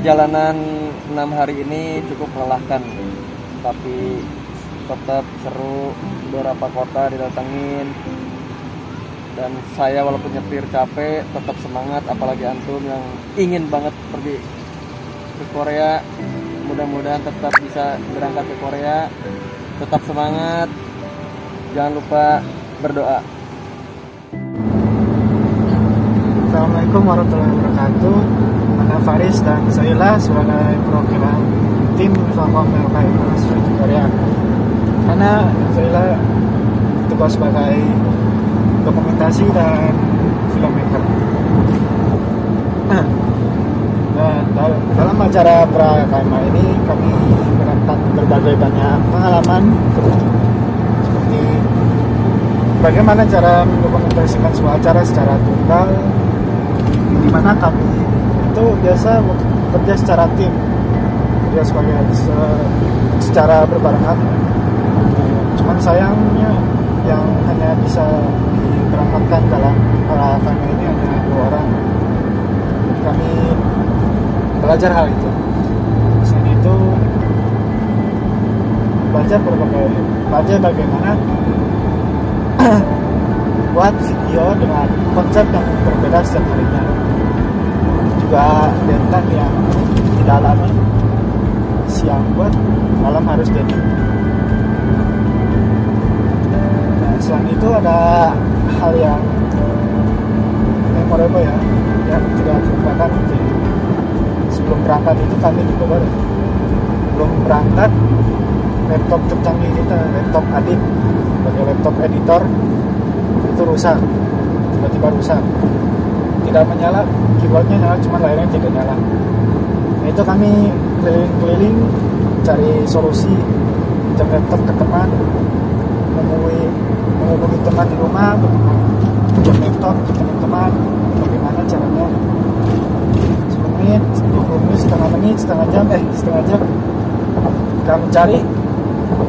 perjalanan 6 hari ini cukup melelahkan, tapi tetap seru. Beberapa kota didatengin, dan saya walaupun nyetir capek tetap semangat, apalagi antum yang ingin banget pergi ke Korea. Mudah-mudahan tetap bisa berangkat ke Korea. Tetap semangat, jangan lupa berdoa. Assalamualaikum warahmatullahi wabarakatuh. Ana Faris dan Zaila sebagai perwakilan tim Infocom LKI International di Korea. Karena Zaila tugas sebagai dokumentasi dan filmmaker. Nah, dalam acara pra-KMA ini kami mendapat berbagai banyak pengalaman, seperti bagaimana cara mendokumentasikan sebuah acara secara tunggal, di mana kami itu biasa bekerja secara tim, bekerja secara berbarengan. Cuman sayangnya yang hanya bisa diberangkatkan dalam pra-KMA ini hanya 2 orang. Kami belajar hal itu. Selain itu belajar bagaimana buat video dengan konsep yang berbeda setiap harinya. Juga deadline yang didalami, siang buat malam harus jadi. Nah, selain itu ada hal yang memorable ya, yang tidak terlupakan. Sebelum berangkat itu kami juga belum berangkat, laptop tercanggih kita, laptop Adit sebagai laptop editor itu rusak, tiba-tiba rusak, tidak menyala, keyboardnya nyala, cuma layarnya tidak nyala. Nah, itu kami keliling-keliling cari solusi, pinjam laptop ke teman, menghubungi teman di rumah, pinjam laptop ke teman-teman, bagaimana caranya. 10 menit, 20 menit, setengah jam kami cari,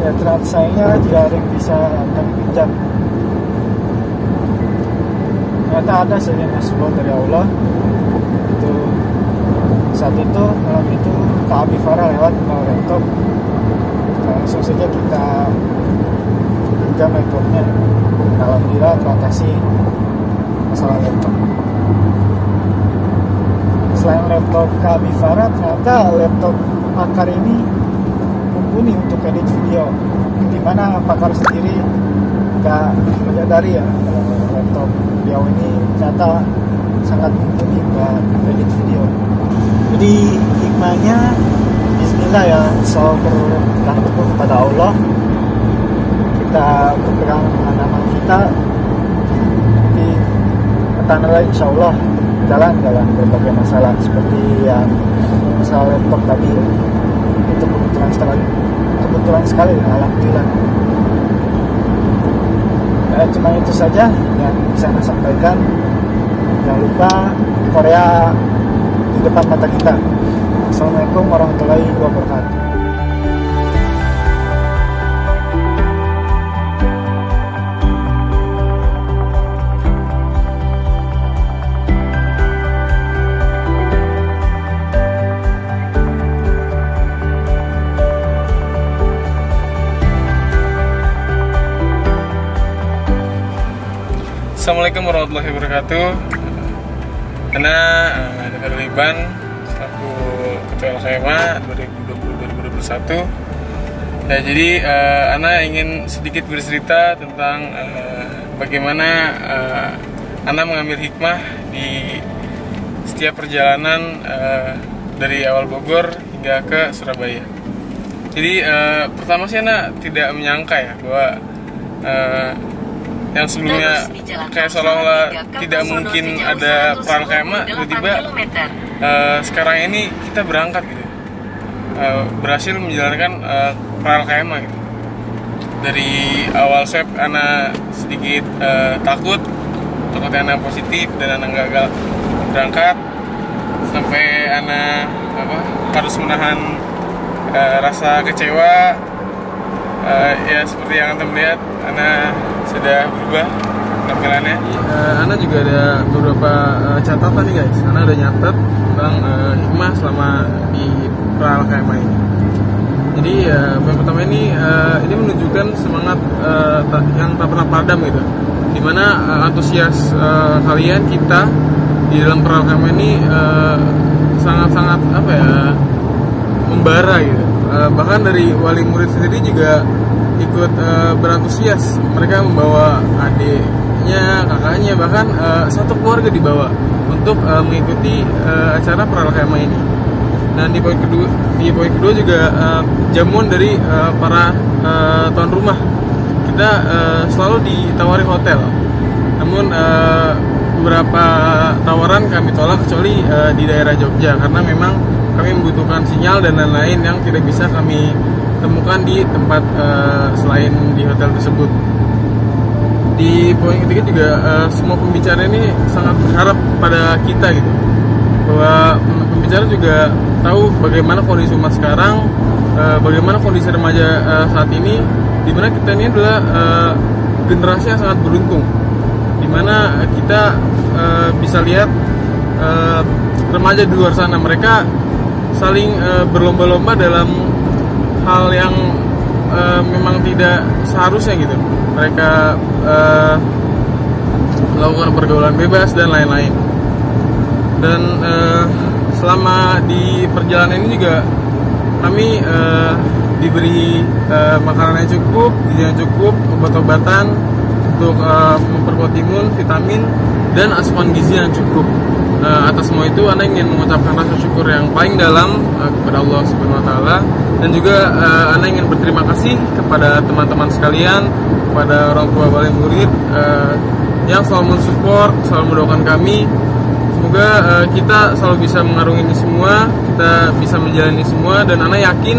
ya ternyata sayangnya tidak ada yang bisa kami pinjam. Ternyata ada saja nasihat dari Allah. Itu saat itu, malam itu Kak Abi Farah lewat bawa laptop, langsung saja kita pinjam laptopnya. Alhamdulillah teratasi masalah laptop. Selain laptop Kak Abi Farah, ternyata laptop Pakar ini mumpuni untuk edit video, dimana Pakar sendiri nggak menyadari ya laptop beliau ini ternyata sangat mumpuni buat edit video. Jadi hikmahnya bismillah ya, selalu berpegang teguh kepada Allah, kita berpegang dengan amal kita, nanti petanda insya Allah jalan berbagai masalah, seperti yang masalah laptop tadi itu kebetulan sekali alhamdulillah. Cuma itu saja yang bisa saya sampaikan. Jangan lupa Korea di depan mata kita. Assalamualaikum warahmatullahi wabarakatuh. Assalamualaikum warahmatullahi wabarakatuh. Ana Dr. Liban selaku Ketua LKMA 2020-2021. Ya, jadi Ana ingin sedikit bercerita tentang bagaimana Ana mengambil hikmah di setiap perjalanan dari awal Bogor hingga ke Surabaya. Jadi pertama sih Ana tidak menyangka ya bahwa yang sebelumnya kayak seolah-olah tidak mungkin ada pra-KMA, tiba-tiba sekarang ini kita berangkat gitu, berhasil menjalankan pra-KMA gitu. Dari awal swab Ana sedikit takutnya Ana positif dan Ana gagal berangkat, sampai Ana harus menahan rasa kecewa. Ya seperti yang Anda melihat, Ana sudah berubah tampilannya. Ana juga ada beberapa catatan nih guys. Ana udah nyatet tentang hikmah selama di pra-LKMA ini. Jadi yang pertama ini menunjukkan semangat yang tak pernah padam gitu. Dimana antusias kalian kita di dalam pra-LKMA ini sangat-sangat membara gitu. Bahkan dari wali murid sendiri juga ikut berantusias. Mereka membawa adiknya, kakaknya, bahkan satu keluarga dibawa untuk mengikuti acara pra-LKMA ini. Dan di poin kedua juga jamuan dari para tuan rumah. Kita selalu ditawari hotel. Namun beberapa tawaran kami tolak kecuali di daerah Jogja, karena memang kami membutuhkan sinyal dan lain-lain yang tidak bisa kami temukan di tempat selain di hotel tersebut. Di poin ketiga juga semua pembicara ini sangat berharap pada kita gitu, bahwa pembicara juga tahu bagaimana kondisi umat sekarang, bagaimana kondisi remaja saat ini, dimana kita ini adalah generasi yang sangat beruntung, dimana kita bisa lihat remaja di luar sana, mereka saling berlomba-lomba dalam hal yang memang tidak seharusnya gitu. Mereka melakukan pergaulan bebas dan lain-lain. Dan selama di perjalanan ini juga kami diberi makanan yang cukup, gizi yang cukup, obat-obatan untuk memperkuat imun, vitamin, dan asupan gizi yang cukup. Atas semua itu, Anda ingin mengucapkan rasa syukur yang paling dalam kepada Allah Subhanahu Wa Taala, dan juga Anda ingin berterima kasih kepada teman-teman sekalian, kepada orang tua wali murid yang selalu mensupport, selalu mendoakan kami. Semoga kita selalu bisa mengarungi ini semua, kita bisa menjalani semua, dan Anda yakin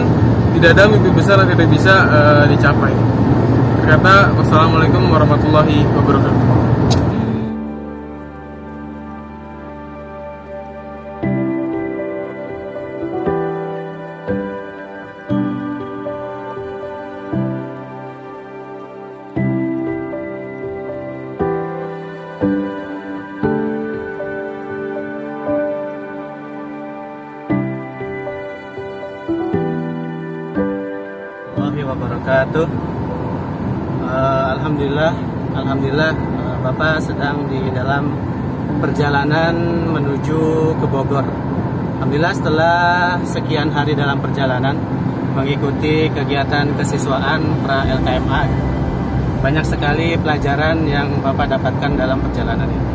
tidak ada mimpi besar yang tidak bisa dicapai. Kata wassalamualaikum warahmatullahi wabarakatuh. Wabarakatuh. Alhamdulillah Bapak sedang di dalam perjalanan menuju ke Bogor. Alhamdulillah setelah sekian hari dalam perjalanan mengikuti kegiatan kesiswaan pra-LKMA, banyak sekali pelajaran yang Bapak dapatkan dalam perjalanan ini.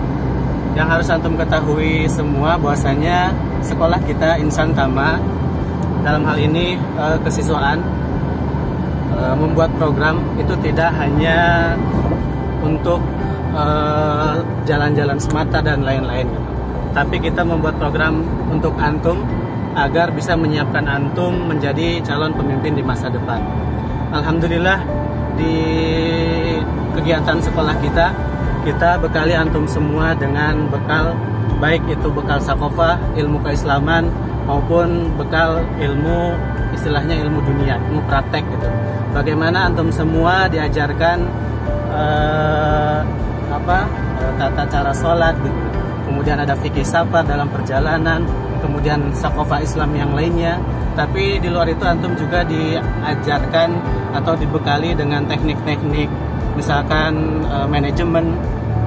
Yang harus antum ketahui semua bahwasanya sekolah kita Insan Tama dalam hal ini kesiswaan membuat program itu tidak hanya untuk jalan-jalan semata dan lain-lain, tapi kita membuat program untuk antum agar bisa menyiapkan antum menjadi calon pemimpin di masa depan. Alhamdulillah di kegiatan sekolah kita bekali antum semua dengan bekal, baik itu bekal sakofah, ilmu keislaman, maupun bekal ilmu, istilahnya ilmu dunia, ilmu praktek gitu. Bagaimana antum semua diajarkan tata cara sholat gitu. Kemudian ada fikih safar dalam perjalanan, kemudian sakofah Islam yang lainnya. Tapi di luar itu antum juga diajarkan atau dibekali dengan teknik-teknik, misalkan manajemen,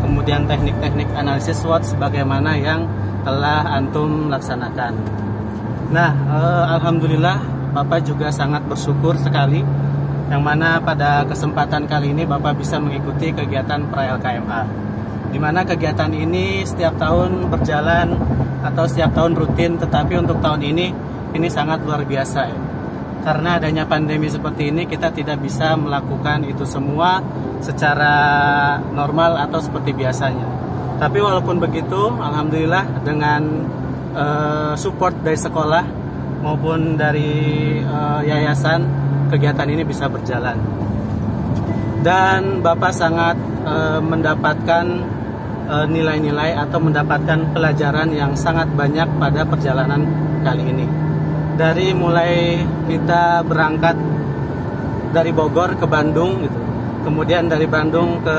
kemudian teknik-teknik analisis SWOT sebagaimana yang telah antum laksanakan. Nah, alhamdulillah Bapak juga sangat bersyukur sekali yang mana pada kesempatan kali ini Bapak bisa mengikuti kegiatan pra-LKMA, di mana kegiatan ini setiap tahun berjalan atau setiap tahun rutin, tetapi untuk tahun ini sangat luar biasa ya. Karena adanya pandemi seperti ini, kita tidak bisa melakukan itu semua secara normal atau seperti biasanya. Tapi walaupun begitu, alhamdulillah dengan support dari sekolah maupun dari yayasan, kegiatan ini bisa berjalan. Dan Bapak sangat mendapatkan nilai-nilai atau mendapatkan pelajaran yang sangat banyak pada perjalanan kali ini. Dari mulai kita berangkat dari Bogor ke Bandung gitu. Kemudian dari Bandung ke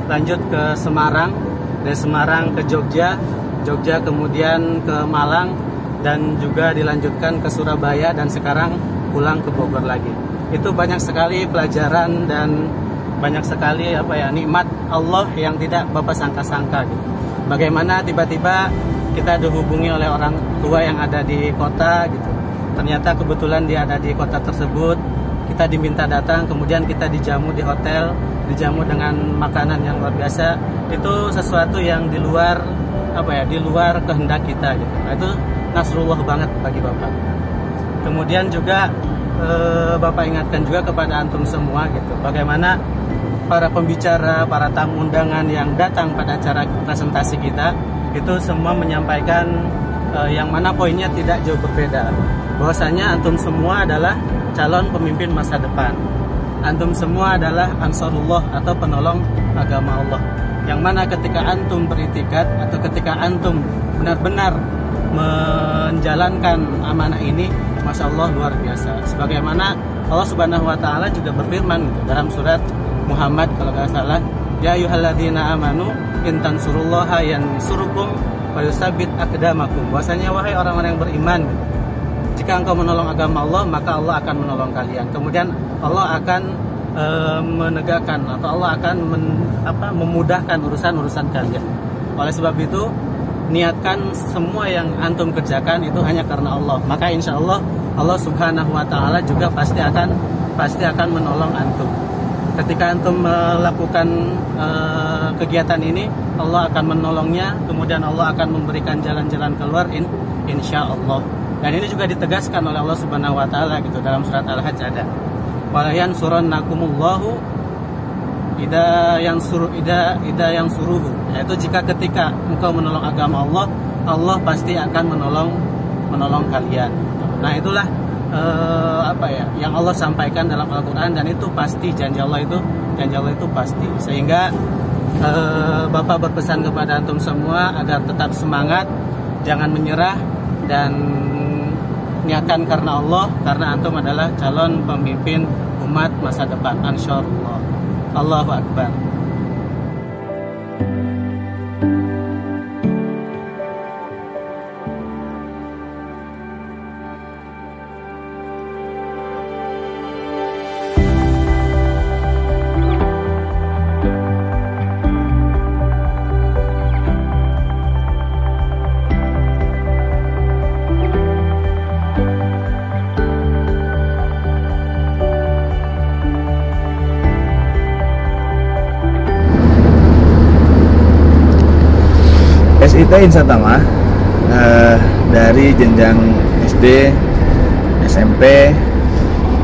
lanjut ke Semarang, dari Semarang ke Jogja, Jogja kemudian ke Malang, dan juga dilanjutkan ke Surabaya, dan sekarang pulang ke Bogor lagi. Itu banyak sekali pelajaran dan banyak sekali nikmat Allah yang tidak Bapak sangka-sangka gitu. Bagaimana tiba-tiba kita dihubungi oleh orang tua yang ada di kota gitu. Ternyata kebetulan dia ada di kota tersebut. Kita diminta datang, kemudian kita dijamu di hotel, dijamu dengan makanan yang luar biasa. Itu sesuatu yang di luar di luar kehendak kita gitu. Nah, itu nasrullah banget bagi Bapak. Kemudian juga Bapak ingatkan juga kepada antum semua gitu, bagaimana para pembicara, para tamu undangan yang datang pada acara presentasi kita itu semua menyampaikan yang mana poinnya tidak jauh berbeda. Bahwasanya antum semua adalah calon pemimpin masa depan. Antum semua adalah ansarullah atau penolong agama Allah. Yang mana ketika antum beritikad atau ketika antum benar-benar menjalankan amanah ini, Masya Allah luar biasa. Sebagaimana Allah Subhanahu Wa Taala juga berfirman gitu, dalam surat Muhammad kalau nggak salah, ya ayyuhalladzina amanu in tansurullaha yansurukum wa yusabbit aqdamakum. Bahwasanya wahai orang-orang yang beriman, jika engkau menolong agama Allah, maka Allah akan menolong kalian. Kemudian Allah akan menegakkan atau Allah akan memudahkan urusan-urusan kalian. Oleh sebab itu, niatkan semua yang antum kerjakan itu hanya karena Allah. Maka insya Allah Allah Subhanahu Wa Taala juga pasti akan menolong antum. Ketika antum melakukan kegiatan ini, Allah akan menolongnya. Kemudian Allah akan memberikan jalan-jalan keluar insya Allah. Dan ini juga ditegaskan oleh Allah Subhanahu Wa Taala gitu dalam surat Al-Hajj ada. Wala yansurannakumullahu ida yang suruhu. Yaitu jika ketika engkau menolong agama Allah, Allah pasti akan menolong kalian. Nah itulah yang Allah sampaikan dalam Al-Quran, dan itu pasti janji Allah itu pasti. Sehingga Bapak berpesan kepada antum semua agar tetap semangat, jangan menyerah, dan niatkan karena Allah, karena antum adalah calon pemimpin umat masa depan insyaallah. Allahu Akbar. SIT Insan Tama dari jenjang SD, SMP,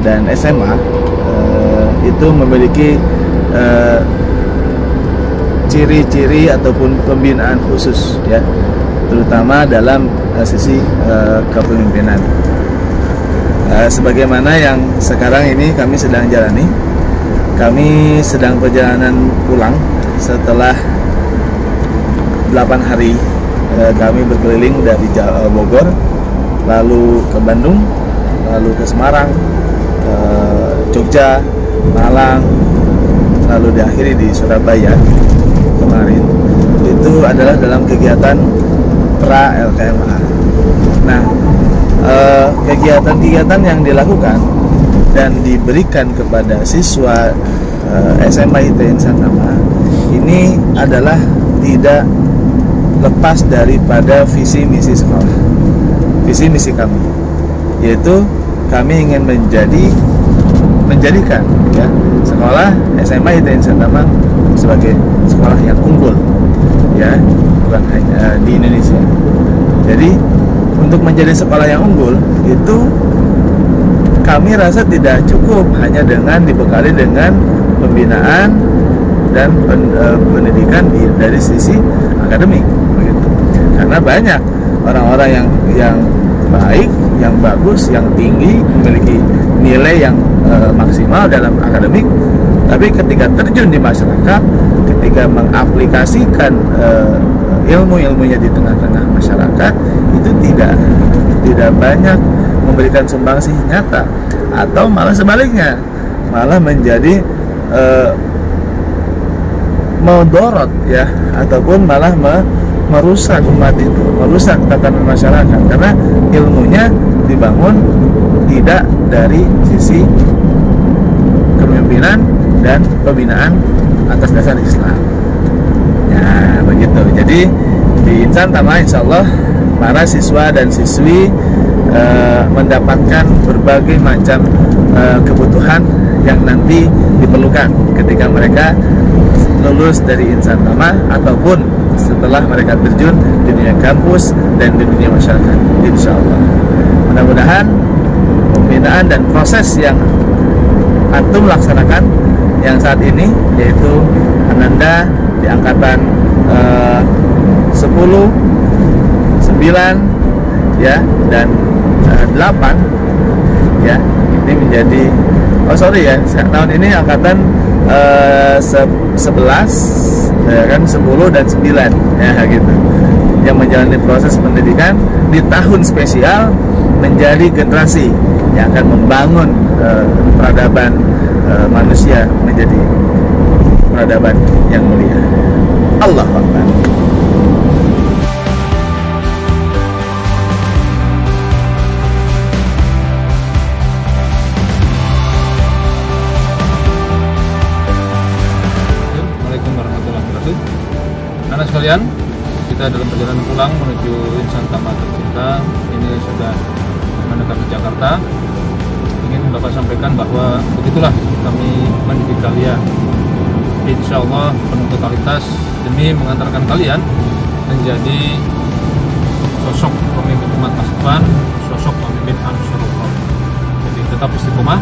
dan SMA itu memiliki ciri-ciri ataupun pembinaan khusus ya, terutama dalam sisi kepemimpinan. Sebagaimana yang sekarang ini kami sedang jalani, kami sedang perjalanan pulang setelah 8 hari kami berkeliling dari Bogor, lalu ke Bandung, lalu ke Semarang, Jogja, Malang, lalu diakhiri di Surabaya kemarin. Itu adalah dalam kegiatan pra LKMA. Nah, kegiatan-kegiatan yang dilakukan dan diberikan kepada siswa SMA IT Insan Tama ini adalah tidak lepas daripada visi misi sekolah, visi misi kami, yaitu kami ingin menjadikan ya sekolah SMA IT Insan Tama sebagai sekolah yang unggul ya, bukan hanya di Indonesia. Jadi untuk menjadi sekolah yang unggul itu kami rasa tidak cukup hanya dengan dibekali dengan pembinaan dan pendidikan dari sisi akademik begitu. Karena banyak orang-orang yang baik, yang bagus, yang tinggi, memiliki nilai yang maksimal dalam akademik, tapi ketika terjun di masyarakat, ketika mengaplikasikan ilmu-ilmunya di tengah-tengah masyarakat, itu tidak banyak memberikan sumbangsih nyata, atau malah sebaliknya, malah menjadi dorot ya, ataupun malah merusak umat itu, merusak tatanan masyarakat, karena ilmunya dibangun tidak dari sisi kepemimpinan dan pembinaan atas dasar Islam. Ya begitu. Jadi di Insan Tama insya Allah para siswa dan siswi mendapatkan berbagai macam kebutuhan yang nanti diperlukan ketika mereka lulus dari Insan Tama ataupun setelah mereka terjun di dunia kampus dan di dunia masyarakat, insya Allah. Mudah-mudahan pembinaan dan proses yang antum laksanakan yang saat ini, yaitu Ananda di angkatan 10, 9 ya, dan 8 ya, ini menjadi tahun ini angkatan 11 ya kan, 10 dan 9 ya gitu, yang menjalani proses pendidikan di tahun spesial menjadi generasi yang akan membangun peradaban manusia menjadi peradaban yang mulia. Allahu Akbar. Assalamualaikum warahmatullahi wabarakatuh. Anak sekalian, kita dalam perjalanan pulang menuju Insan Tama tercinta. Ini sudah mendekati Jakarta. Ingin Bapak sampaikan bahwa begitulah kami mendidik kalian. Insya Allah penuh totalitas demi mengantarkan kalian menjadi sosok pemimpin umat masa depan, sosok pemimpin Ansarullah. Jadi tetap istiqomah,